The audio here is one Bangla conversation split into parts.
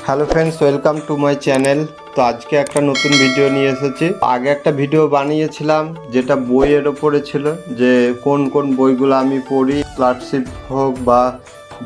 Hello friends, welcome to my channel. তো আজকে একটা নতুন ভিডিও নিয়ে এসেছি। আগে একটা ভিডিও বানিয়েছিলাম যেটা বইয়ের ওপরে ছিল, যে কোন কোন বইগুলো আমি পড়ি, ক্লার্কশিপ হোক বা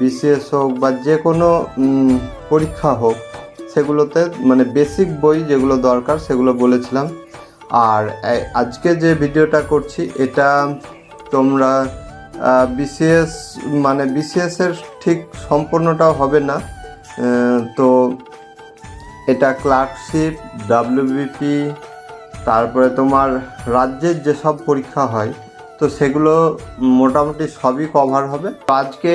বিসিএস হোক বা যে কোনো পরীক্ষা হোক, সেগুলোতে মানে বেসিক বই যেগুলো দরকার সেগুলো বলেছিলাম। আর আজকে যে ভিডিওটা করছি এটা তোমরা বিসিএস মানে বিসিএসের ঠিক সম্পূর্ণটাও হবে না। তো এটা ক্লার্কশিপ, ডাব্লিউবিপি, তারপরে তোমার রাজ্যের যেসব পরীক্ষা হয় তো সেগুলো মোটামুটি সবই কভার হবে। তো আজকে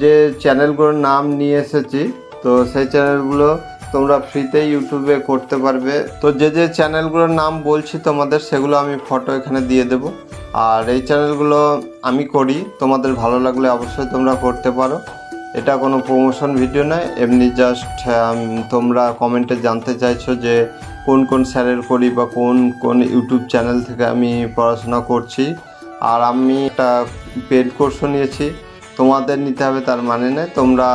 যে চ্যানেলগুলোর নাম নিয়ে এসেছি, তো সেই চ্যানেলগুলো তোমরা ফ্রিতে ইউটিউবে করতে পারবে। তো যে যে চ্যানেলগুলোর নাম বলছি তোমাদের, সেগুলো আমি ফটো এখানে দিয়ে দেব। আর এই চ্যানেলগুলো আমি করি, তোমাদের ভালো লাগলে অবশ্যই তোমরা করতে পারো। এটা কোনো প্রমোশন ভিডিও নয়, এমনি জাস্ট তোমরা কমেন্টে জানতে চাইছো যে কোন কোন স্যারের করি বা কোন কোন ইউটিউব চ্যানেল থেকে আমি পড়াশোনা করছি। আর আমি একটা পেড কোর্সও নিয়েছি, তোমাদের নিতে হবে তার মানে নয়, তোমরা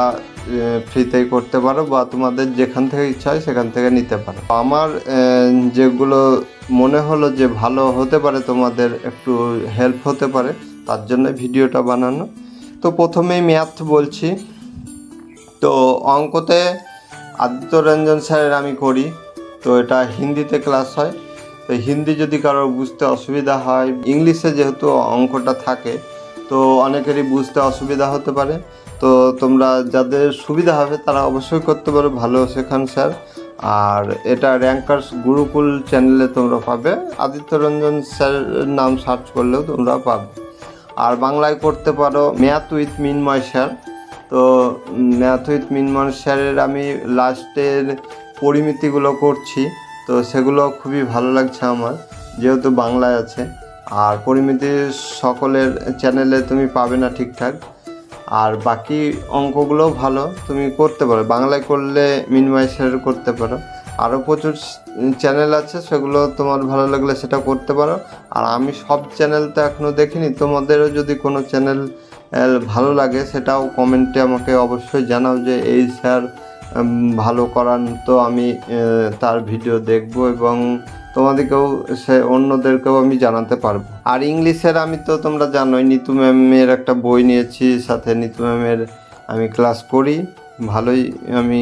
ফ্রিতেই করতে পারো বা তোমাদের যেখান থেকে ইচ্ছা হয় সেখান থেকে নিতে পারো। আমার যেগুলো মনে হলো যে ভালো হতে পারে, তোমাদের একটু হেল্প হতে পারে, তার জন্য ভিডিওটা বানানো। তো প্রথমেই ম্যাথ বলছি। তো অঙ্কতে আদিত্য রঞ্জন স্যারের আমি করি। তো এটা হিন্দিতে ক্লাস হয়। তো হিন্দি যদি কারোর বুঝতে অসুবিধা হয়, ইংলিশে যেহেতু অঙ্কটা থাকে তো অনেকেরই বুঝতে অসুবিধা হতে পারে। তো তোমরা যাদের সুবিধা হবে তারা অবশ্যই করতে পারো, ভালো শেখান স্যার। আর এটা র্যাঙ্কার্স গুরুকুল চ্যানেলে তোমরা পাবে, আদিত্য রঞ্জন স্যারের নাম সার্চ করলেও তোমরা পাবে। আর বাংলায় করতে পারো ম্যাথ উইথ মিনময় স্যার। তো ম্যাথ উইথ মিনময় স্যারের আমি লাস্টের পরিমিতিগুলো করছি, তো সেগুলো খুবই ভালো লাগছে আমার, যেহেতু বাংলায় আছে। আর পরিমিতি সকলের চ্যানেলে তুমি পাবে না ঠিকঠাক। আর বাকি অঙ্কগুলোও ভালো, তুমি করতে পারো, বাংলায় করলে মিনময় স্যারের করতে পারো। আরও প্রচুর চ্যানেল আছে, সেগুলো তোমার ভালো লাগলে সেটা করতে পারো। আর আমি সব চ্যানেল তো এখনও দেখিনি, তোমাদেরও যদি কোনো চ্যানেল ভালো লাগে সেটাও কমেন্টে আমাকে অবশ্যই জানাও যে এই স্যার ভালো করান, তো আমি তার ভিডিও দেখব এবং তোমাদেরকেও অন্যদেরকেও আমি জানাতে পারবো। আর ইংলিশের আমি তো তোমরা জানোই, নিতু ম্যামের একটা বই নিয়েছি, সাথে নিতু ম্যামের আমি ক্লাস করি, ভালোই আমি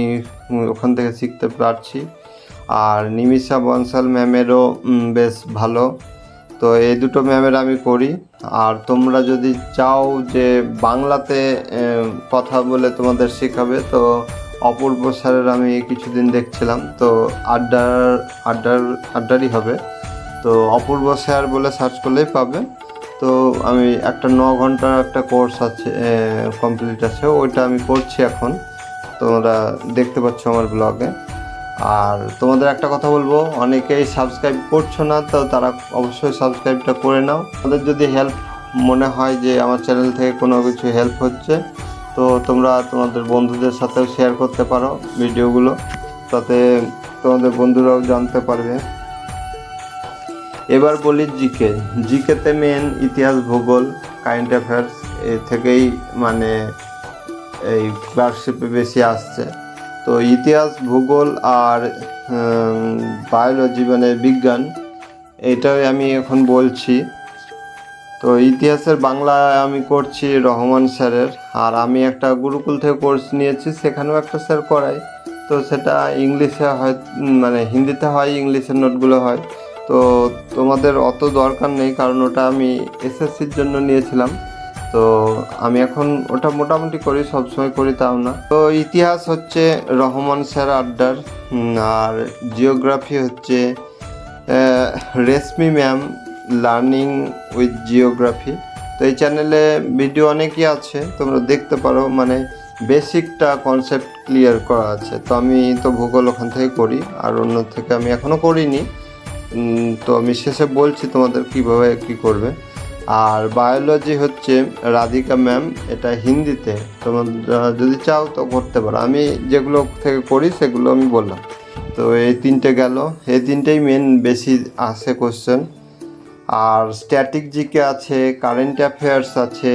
ওখান থেকে শিখতে পারছি। আর নিমিষা বনসাল ম্যামেরও বেশ ভালো। তো এই দুটো ম্যামের আমি করি। আর তোমরা যদি চাও যে বাংলাতে কথা বলে তোমাদের শেখাবে, তো অপূর্ব স্যারের আমি কিছুদিন দেখছিলাম, তো আড্ডারই হবে। তো অপূর্ব স্যার বলে সার্চ করলেই পাবে। তো আমি একটা 9 ঘন্টার একটা কোর্স আছে, কমপ্লিট আছে, ওইটা আমি করছি এখন, তোমরা দেখতে পাচ্ছ আমার ব্লগে। আর তোমাদের একটা কথা বলবো, অনেকেই সাবস্ক্রাইব করছো না, তো তারা অবশ্যই সাবস্ক্রাইবটা করে নাও। তোমাদের যদি হেল্প মনে হয় যে আমার চ্যানেল থেকে কোনো কিছু হেল্প হচ্ছে, তো তোমরা তোমাদের বন্ধুদের সাথেও শেয়ার করতে পারো ভিডিওগুলো, তাতে তোমাদের বন্ধুরাও জানতে পারবে। এবার বলি জিকেতে মেন ইতিহাস, ভূগোল, কারেন্ট অ্যাফেয়ার্স, এ থেকেই মানে এই ক্লার্কশিপে বেশি আসছে। তো ইতিহাস, ভূগোল আর বায়োলজি মানে বিজ্ঞান, এটাই আমি এখন বলছি। তো ইতিহাসের বাংলা আমি করছি রহমান স্যারের। আর আমি একটা গুরুকুল থেকে কোর্স নিয়েছি, সেখানেও একটা স্যার করাই। তো সেটা ইংলিশে হয়, মানে হিন্দিতে হয়, ইংলিশের নোটগুলো হয়। তো তোমাদের অত দরকার নেই, কারণ ওটা আমি এসএসসির জন্য নিয়েছিলাম। তো আমি এখন ওটা মোটামুটি করি, সবসময় করি তাও না। তো ইতিহাস হচ্ছে রহমান স্যার আড্ডার, আর জিওগ্রাফি হচ্ছে রেশমি ম্যাম, লার্নিং উইথ জিওগ্রাফি। তো এই চ্যানেলে ভিডিও অনেকই আছে, তোমরা দেখতে পারো, মানে বেসিকটা কনসেপ্ট ক্লিয়ার করা আছে। তো আমি তো ভূগোল ওখান থেকে করি, আর অন্য থেকে আমি এখনও করিনি। তো আমি শেষে বলছি তোমাদের কীভাবে কী করবে। আর বায়োলজি হচ্ছে রাধিকা ম্যাম, এটা হিন্দিতে, তোমরা যদি চাও তো করতে পারো। আমি যেগুলো থেকে করি সেগুলো আমি বললাম। তো এই তিনটে গেল, এই তিনটেই মেন বেশি আসে কোশ্চেন। আর স্ট্যাটিক জিকে আছে, কারেন্ট অ্যাফেয়ার্স আছে,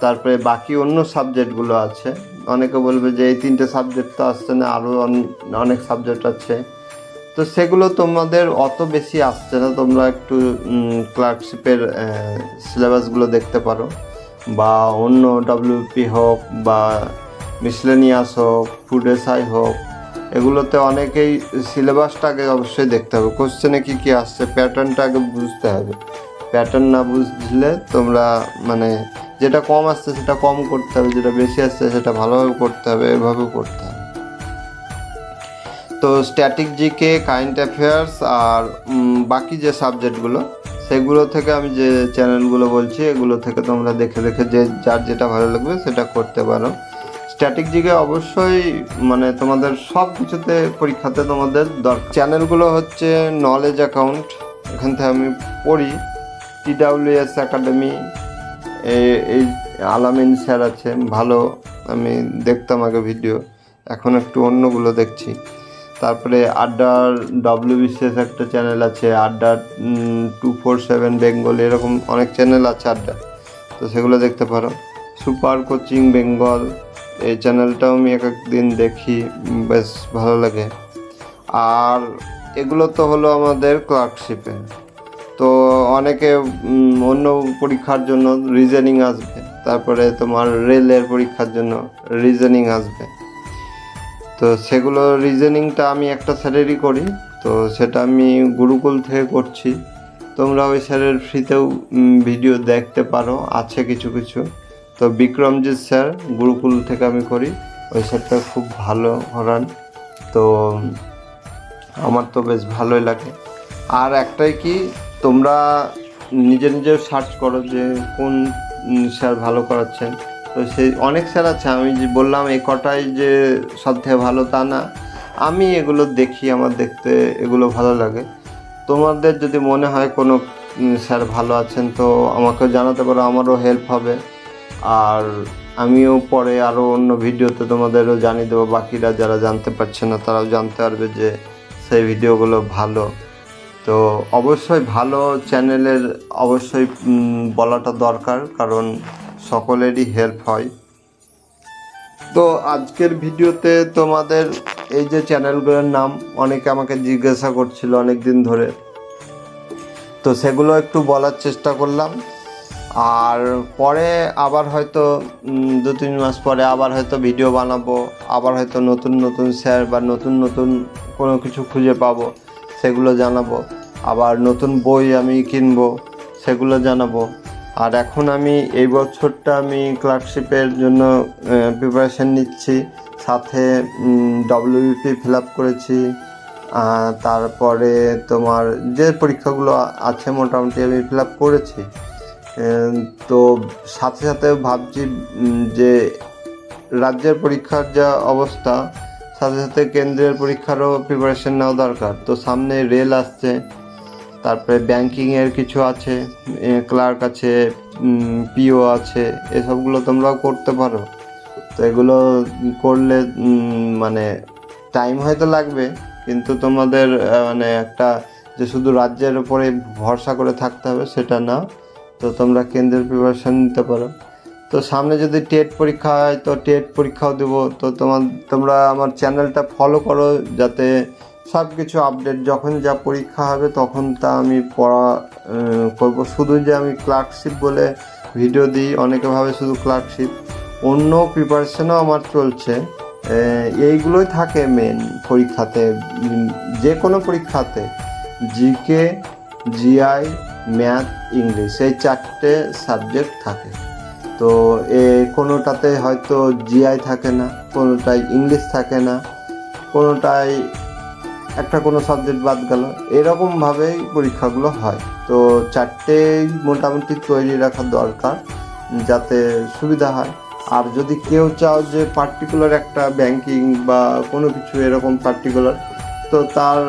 তারপরে বাকি অন্য সাবজেক্টগুলো আছে, অনেকে বলবে যে এই 3টে সাবজেক্ট তো আসছে না, আরও অনেক সাবজেক্ট আছে। তো সেগুলো তোমাদের অত বেশি আসছে না, তোমরা একটু ক্লার্কশিপের সিলেবাসগুলো দেখতে পারো, বা অন্য WP হোক বা মিসলেনিয়াস হোক, ফুড এসআই হোক, এগুলোতে অনেকেই সিলেবাসটা আগে অবশ্যই দেখতে হবে, কোশ্চেনে কী কী আসছে প্যাটার্নটা আগে বুঝতে হবে। প্যাটার্ন না বুঝলে তোমরা মানে যেটা কম আসছে সেটা কম করতে হবে, যেটা বেশি আসছে সেটা ভালোভাবে করতে হবে, এভাবে করতে হবে। তো স্ট্যাটিক জিকে, কারেন্ট অ্যাফেয়ার্স আর বাকি যে সাবজেক্টগুলো সেগুলো থেকে আমি যে চ্যানেলগুলো বলছি এগুলো থেকে তোমরা দেখে দেখে যে যার যেটা ভালো লাগবে সেটা করতে পারো। স্ট্যাটিক জিকে অবশ্যই মানে তোমাদের সব কিছুতে পরীক্ষাতে তোমাদের দরকার। চ্যানেলগুলো হচ্ছে নলেজ অ্যাকাউন্ট, এখান থেকে আমি পড়ি, TWS একাডেমি, এই আলামিন স্যার আছে ভালো, আমি দেখতাম আগে ভিডিও, এখন একটু অন্যগুলো দেখছি। তারপরে আড্ডার WBCS একটা চ্যানেল আছে, আড্ডা 247 বেঙ্গল, এরকম অনেক চ্যানেল আছে আড্ডা, তো সেগুলো দেখতে পারো। সুপার কোচিং বেঙ্গল, এই চ্যানেলটাও আমি এক একদিন দেখি, বেশ ভালো লাগে। আর এগুলো তো হলো আমাদের ক্লার্কশিপে। তো অনেকে অন্য পরীক্ষার জন্য রিজনিং আসবে, তারপরে তোমার রেলের পরীক্ষার জন্য রিজনিং আসবে, তো সেগুলো রিজনিংটা আমি একটা স্যারেরই করি, তো সেটা আমি গুরুকুল থেকে করছি। তোমরা ওই স্যারের ফ্রিতেও ভিডিও দেখতে পারো, আছে কিছু কিছু। তো বিক্রমজিৎ স্যার, গুরুকুল থেকে আমি করি, ওই স্যারটা খুব ভালো করান, তো আমার তো বেশ ভালোই লাগে। আর একটাই কি, তোমরা নিজে নিজে সার্চ করো যে কোন স্যার ভালো করাচ্ছেন, তো সেই অনেক স্যার আছে, আমি যে বললাম এই কটাই যে সব থেকে ভালো তা না, আমি এগুলো দেখি, আমার দেখতে এগুলো ভালো লাগে। তোমাদের যদি মনে হয় কোনো স্যার ভালো আছেন তো আমাকেও জানাতে পারো, আমারও হেল্প হবে, আর আমিও পরে আরও অন্য ভিডিওতে তোমাদেরও জানিয়ে দেবো, বাকিরা যারা জানতে পারছে না তারাও জানতে পারবে যে সেই ভিডিওগুলো ভালো। তো অবশ্যই ভালো চ্যানেলের অবশ্যই বলাটা দরকার, কারণ সকলেরই হেল্প হয়। তো আজকের ভিডিওতে তোমাদের এই যে চ্যানেলগুলোর নাম অনেকে আমাকে জিজ্ঞাসা করছিল অনেক দিন ধরে, তো সেগুলো একটু বলার চেষ্টা করলাম। আর পরে আবার হয়তো 2-3 মাস পরে আবার হয়তো ভিডিও বানাবো, আবার হয়তো নতুন নতুন স্যার বা নতুন নতুন কোনো কিছু খুঁজে পাবো, সেগুলো জানাবো। আবার নতুন বই আমি কিনবো, সেগুলো জানাবো। আর এখন আমি এই বছরটা আমি ক্লার্কশিপের জন্য প্রিপারেশান নিচ্ছি, সাথে WBP ফিল আপ করেছি, তারপরে তোমার যে পরীক্ষাগুলো আছে মোটামুটি আমি ফিল আপ করেছি। তো সাথে সাথে ভাবছি যে রাজ্যের পরীক্ষার যা অবস্থা, সাথে সাথে কেন্দ্রের পরীক্ষারও প্রিপারেশন নেওয়া দরকার। তো সামনে রেল আসছে, তারপরে ব্যাংকিংয়ের কিছু আছে, ক্লার্ক আছে, PO আছে, এসবগুলো তোমরাও করতে পারো। তো এগুলো করলে মানে টাইম হয়তো লাগবে, কিন্তু তোমাদের মানে একটা যে শুধু রাজ্যের উপরে ভরসা করে থাকতে হবে সেটা না, তো তোমরা কেন্দ্রের প্রিপারেশান নিতে পারো। তো সামনে যদি টেট পরীক্ষা হয় তো টেট পরীক্ষাও দেবো। তো তোমরা আমার চ্যানেলটা ফলো করো, যাতে সব কিছু আপডেট, যখন যা পরীক্ষা হবে তখন তা আমি পড়া করবো। শুধু যে আমি ক্লার্কশিপ বলে ভিডিও দিই, অনেকে ভাবে শুধু ক্লার্কশিপ, অন্য প্রিপারেশনও আমার চলছে, এইগুলোই থাকে মেন পরীক্ষাতে, যে কোনো পরীক্ষাতে জিকে, GI, ম্যাথ, ইংলিশ, এই 4টে সাবজেক্ট থাকে। তো কোনোটাতে হয়তো GI থাকে না, কোনোটায় ইংলিশ থাকে না, কোনোটায় একটা কোনো সাবজেক্ট বাদ গেল, এরকমভাবেই পরীক্ষাগুলো হয়। তো 4টেই মোটামুটি তৈরি রাখা দরকার যাতে সুবিধা হয়। আর যদি কেউ চাও যে পার্টিকুলার একটা ব্যাংকিং বা কোনো কিছু এরকম পার্টিকুলার, তো তার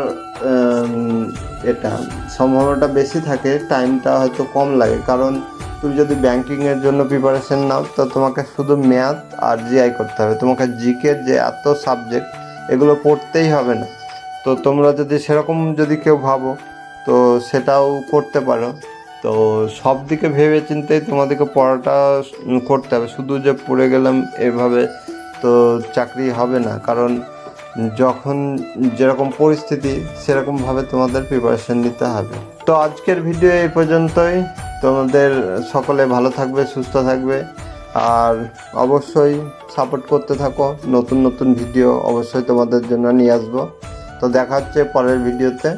এটা সম্ভাবনাটা বেশি থাকে, টাইমটা হয়তো কম লাগে। কারণ তুমি যদি ব্যাংকিংয়ের জন্য প্রিপারেশন নাও তো তোমাকে শুধু ম্যাথ আর GI করতে হবে, তোমাকে জিকের যে এত সাবজেক্ট এগুলো পড়তেই হবে না। তো তোমরা যদি সেরকম যদি কেউ ভাবো তো সেটাও করতে পারো। তো সব দিকে ভেবে চিন্তেই তোমাদেরকে পড়াটা করতে হবে, শুধু যে পড়ে গেলাম এভাবে তো চাকরি হবে না, কারণ যখন যেরকম পরিস্থিতি সেরকমভাবে তোমাদের প্রিপারেশন নিতে হবে। তো আজকের ভিডিও এই পর্যন্তই। তোমাদের সকলে ভালো থাকবে, সুস্থ থাকবে, আর অবশ্যই সাপোর্ট করতে থাকো। নতুন নতুন ভিডিও অবশ্যই তোমাদের জন্য নিয়ে আসবো। তো দেখা হচ্ছে পরের ভিডিওতে।